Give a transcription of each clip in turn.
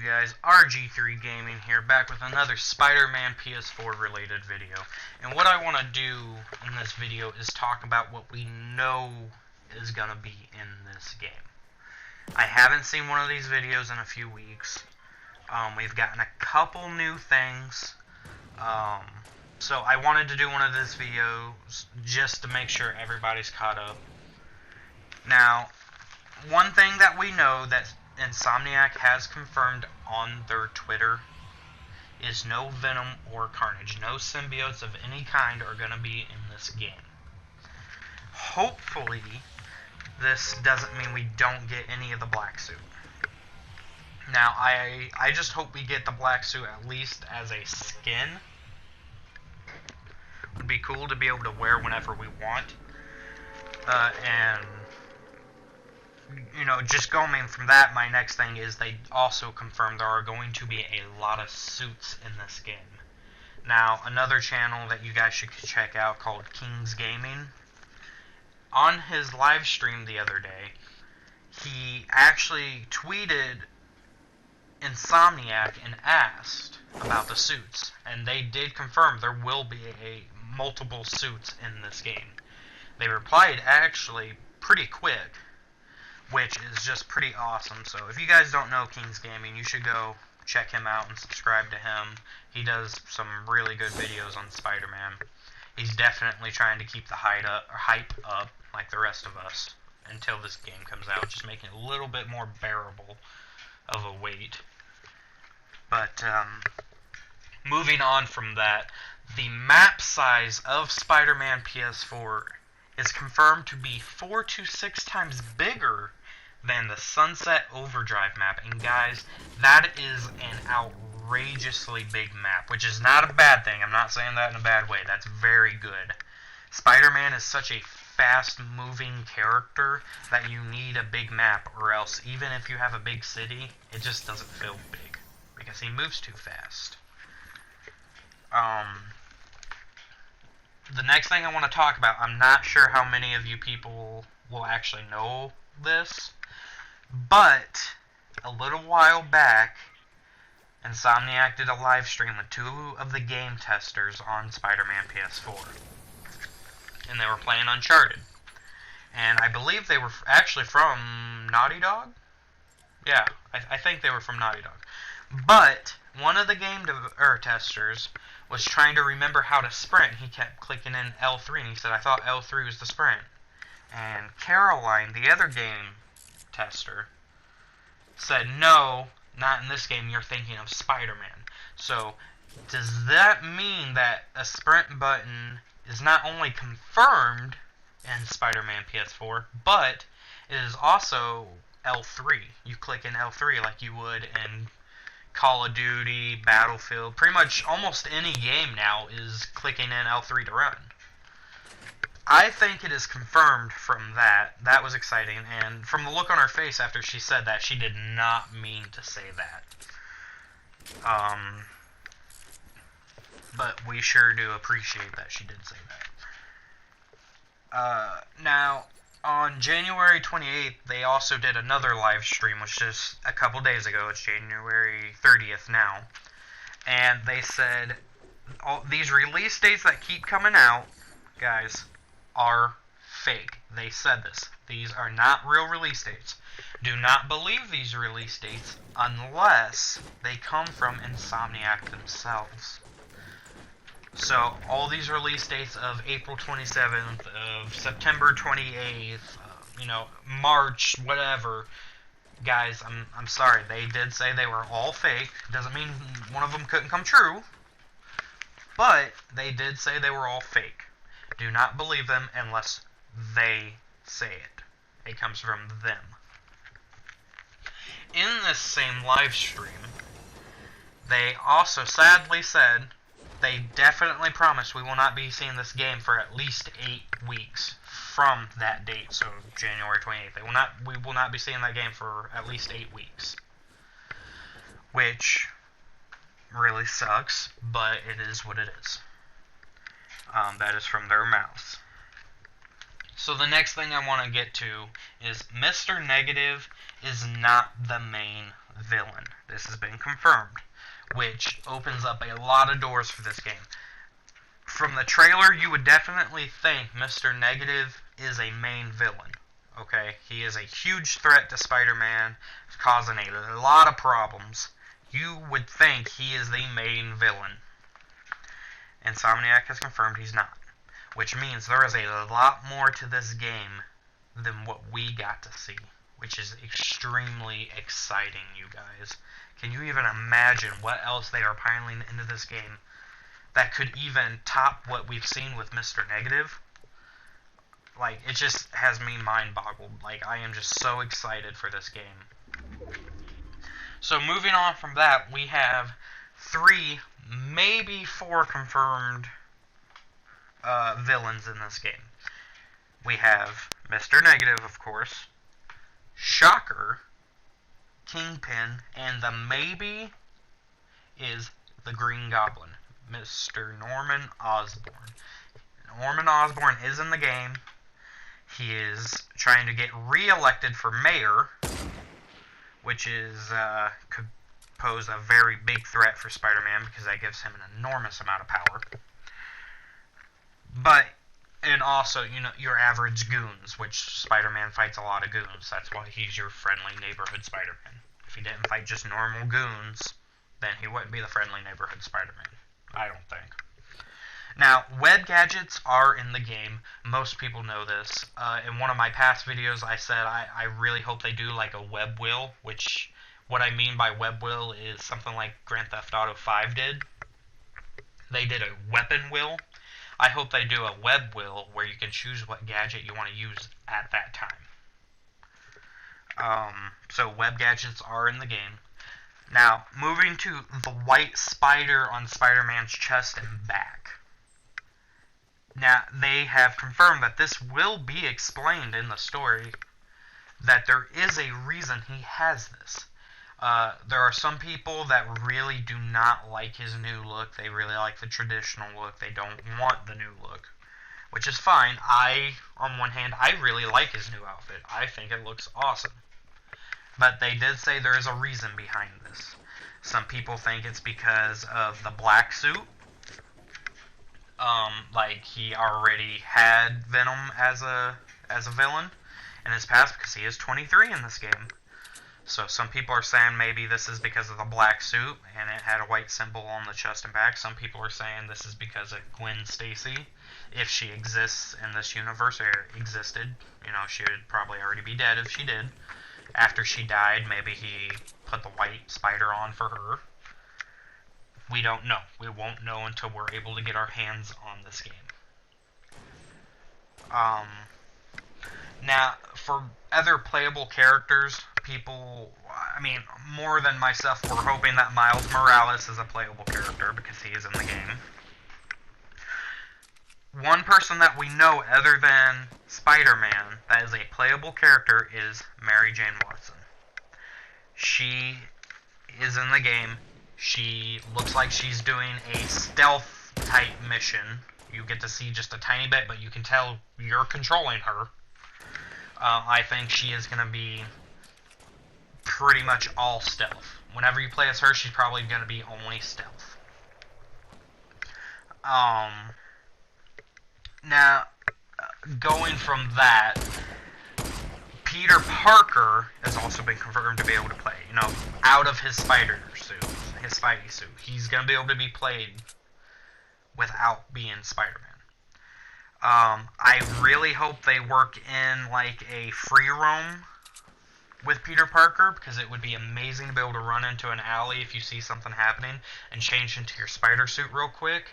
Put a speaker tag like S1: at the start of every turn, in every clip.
S1: guys? RG3 Gaming here, back with another SpiderMan PS4 related video. And what I want to do in this video is talk about what we know is going to be in this game. I haven't seen one of these videos in a few weeks. We've gotten a couple new things. So I wanted to do one of these videos just to make sure everybody's caught up. Now, one thing that we know that Insomniac has confirmed on their Twitter is no Venom or Carnage. No symbiotes of any kind are going to be in this game. Hopefully, this doesn't mean we don't get any of the black suit. Now, I just hope we get the black suit at least as a skin. Would be cool to be able to wear whenever we want. And you know, just going from that, my next thing is they also confirmed there are going to be a lot of suits in this game. Now, another channel that you guys should check out called King's Gaming, on his live stream the other day, he actually tweeted Insomniac and asked about the suits, and they did confirm there will be multiple suits in this game. They replied actually pretty quick, which is just pretty awesome. So if you guys don't know King's Gaming, you should go check him out and subscribe to him. He does some really good videos on Spider-Man. He's definitely trying to keep the hype up like the rest of us until this game comes out, just making it a little bit more bearable of a wait. But moving on from that, the map size of Spider-Man PS4 is confirmed to be 4 to 6 times bigger than the Sunset Overdrive map. And guys, that is an outrageously big map, which is not a bad thing. I'm not saying that in a bad way. That's very good. Spider-Man is such a fast-moving character that you need a big map, or else even if you have a big city, it just doesn't feel big because he moves too fast. The next thing I want to talk about, I'm not sure how many of you people will actually know this, but a little while back, Insomniac did a live stream with 2 of the game testers on Spider-Man PS4. And they were playing Uncharted. And I believe they were actually from Naughty Dog? Yeah, I think they were from Naughty Dog. But one of the game testers was trying to remember how to sprint. He kept clicking in L3, and he said, I thought L3 was the sprint. And Caroline, the other game tester, said, no, not in this game, you're thinking of Spider-Man. So, does that mean that a sprint button is not only confirmed in Spider-Man PS4, but it is also L3? You click in L3 like you would in Call of Duty, Battlefield, pretty much almost any game now is clicking in L3 to run. I think it is confirmed from that. That was exciting, and from the look on her face after she said that, she did not mean to say that. But we sure do appreciate that she did say that. Now, on January 28th, they also did another live stream, which is a couple days ago. It's January 30th now. And they said, all these release dates that keep coming out, guys, are fake. They said this. These are not real release dates. Do not believe these release dates unless they come from Insomniac themselves. So, all these release dates of April 27th, of September 28th, March, whatever, guys, I'm sorry, they did say they were all fake. Doesn't mean one of them couldn't come true, but they did say they were all fake. Do not believe them unless they say it. It comes from them. In this same live stream, they also sadly said they definitely promised we will not be seeing this game for at least 8 weeks from that date, so January 28th. We will not be seeing that game for at least 8 weeks. Which really sucks, but it is what it is. That is from their mouths. So the next thing I want to get to is Mr. Negative is not the main villain. This has been confirmed, which opens up a lot of doors for this game. From the trailer, you would definitely think Mr. Negative is a main villain. Okay, he is a huge threat to Spider-Man, causing a lot of problems. You would think he is the main villain. Insomniac has confirmed he's not, which means there is a lot more to this game than what we got to see, which is extremely exciting, you guys. Can you even imagine what else they are piling into this game that could even top what we've seen with Mr. Negative? Like, it just has me mind-boggled. Like, I am just so excited for this game. So, moving on from that, we have 3, maybe 4 confirmed villains in this game. We have Mr. Negative, of course, Shocker, Kingpin, and the maybe is the Green Goblin, Mr. Norman Osborn. Norman Osborn is in the game. He is trying to get re-elected for mayor, which is could pose a very big threat for Spider-Man because that gives him an enormous amount of power. But, and also, you know, your average goons, which Spider-Man fights a lot of goons. That's why he's your friendly neighborhood Spider-Man. If he didn't fight just normal goons, then he wouldn't be the friendly neighborhood Spider-Man. I don't think. Now, web gadgets are in the game. Most people know this. In one of my past videos, I said I really hope they do like a web wheel, which, what I mean by web wheel is something like Grand Theft Auto 5 did. They did a weapon wheel. I hope they do a web wheel where you can choose what gadget you want to use at that time. So web gadgets are in the game. Now, moving to the white spider on Spider-Man's chest and back. Now, they have confirmed that this will be explained in the story, that there is a reason he has this. There are some people that really do not like his new look. They really like the traditional look. They don't want the new look, which is fine. On one hand, I really like his new outfit. I think it looks awesome. But they did say there is a reason behind this. Some people think it's because of the black suit. Like he already had Venom as a villain in his past because he is 23 in this game. So some people are saying maybe this is because of the black suit and it had a white symbol on the chest and back. Some people are saying this is because of Gwen Stacy. If she exists in this universe or existed, you know, she would probably already be dead if she did. After she died, maybe he put the white spider on for her. We don't know. We won't know until we're able to get our hands on this game. Now, for other playable characters, people, I mean, more than myself, we're hoping that Miles Morales is a playable character because he is in the game. One person that we know other than Spider-Man that is a playable character is Mary Jane Watson. She is in the game. She looks like she's doing a stealth-type mission. You get to see just a tiny bit, but you can tell you're controlling her. I think she is going to be pretty much all stealth. Whenever you play as her, she's probably going to be only stealth. Now, going from that, Peter Parker has also been confirmed to be able to play, you know, out of his spider suit, his Spidey suit. He's going to be able to be played without being Spider-Man. I really hope they work in, like, a free roam with Peter Parker, because it would be amazing to be able to run into an alley if you see something happening and change into your spider suit real quick.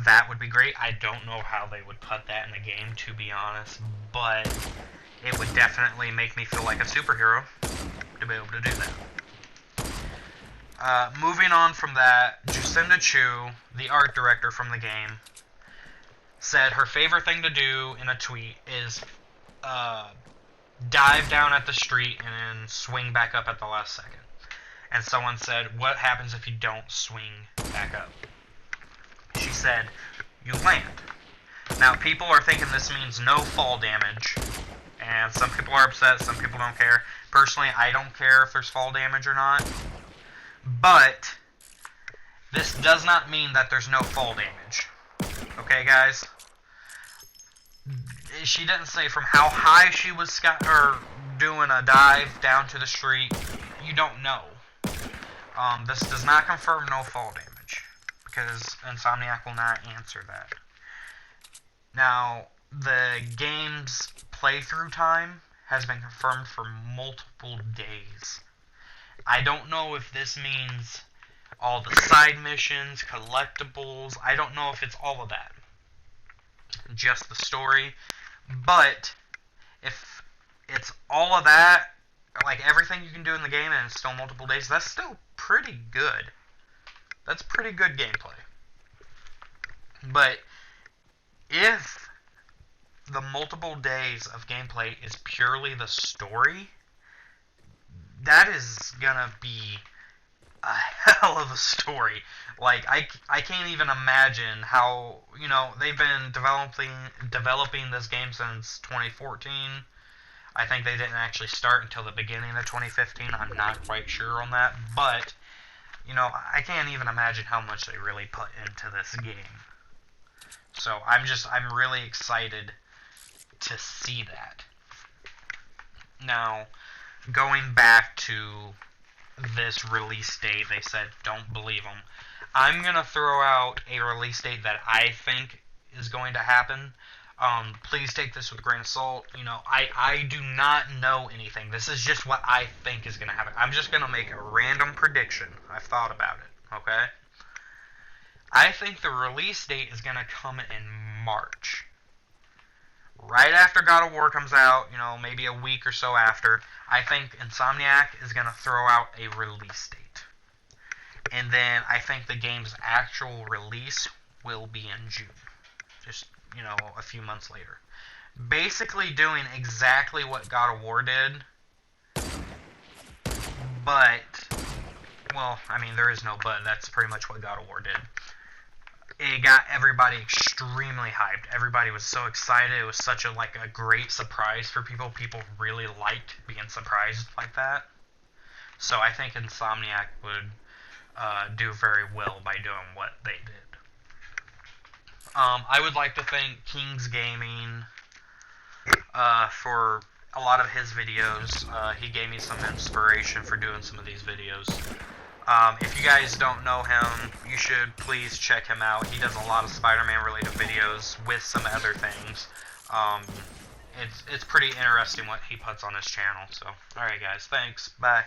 S1: That would be great. I don't know how they would put that in the game, to be honest, but it would definitely make me feel like a superhero to be able to do that. Moving on from that, Jacinda Chu, the art director from the game, said her favorite thing to do in a tweet is dive down at the street and swing back up at the last second. And someone said, what happens if you don't swing back up? She said, you land. Now, people are thinking this means no fall damage, And some people are upset, some people don't care. Personally, I don't care if there's fall damage or not. But this does not mean that there's no fall damage. Okay, guys? She didn't say from how high she was doing a dive down to the street. You don't know. This does not confirm no fall damage, because Insomniac will not answer that. Now, the game's playthrough time has been confirmed for multiple days. I don't know if this means all the side missions, collectibles. I don't know if it's all of that. Just the story. But if it's all of that, like everything you can do in the game, and it's still multiple days, that's still pretty good. That's pretty good gameplay. But if the multiple days of gameplay is purely the story, that is gonna be a hell of a story. Like, I can't even imagine how, you know, they've been developing this game since 2014. I think they didn't actually start until the beginning of 2015. I'm not quite sure on that, but, you know, I can't even imagine how much they really put into this game. So I'm really excited to see that. Now, going back to this release date, they said don't believe them. I'm going to throw out a release date that I think is going to happen. Please take this with a grain of salt. You know, I do not know anything. This is just what I think is going to happen. I'm just going to make a random prediction. I've thought about it, okay? I think the release date is going to come in March. Right after God of War comes out, you know, maybe a week or so after, I think Insomniac is going to throw out a release date. And then I think the game's actual release will be in June. Just, you know, a few months later. Basically doing exactly what God of War did. But, well, I mean, there is no but. That's pretty much what God of War did. It got everybody extremely hyped. Everybody was so excited. It was such a great surprise for people. People really liked being surprised like that. So I think Insomniac would do very well by doing what they did. I would like to thank King's Gaming for a lot of his videos. He gave me some inspiration for doing some of these videos. If you guys don't know him, you should please check him out. He does a lot of Spider-Man related videos with some other things. It's pretty interesting what he puts on his channel. So, alright guys, thanks. Bye.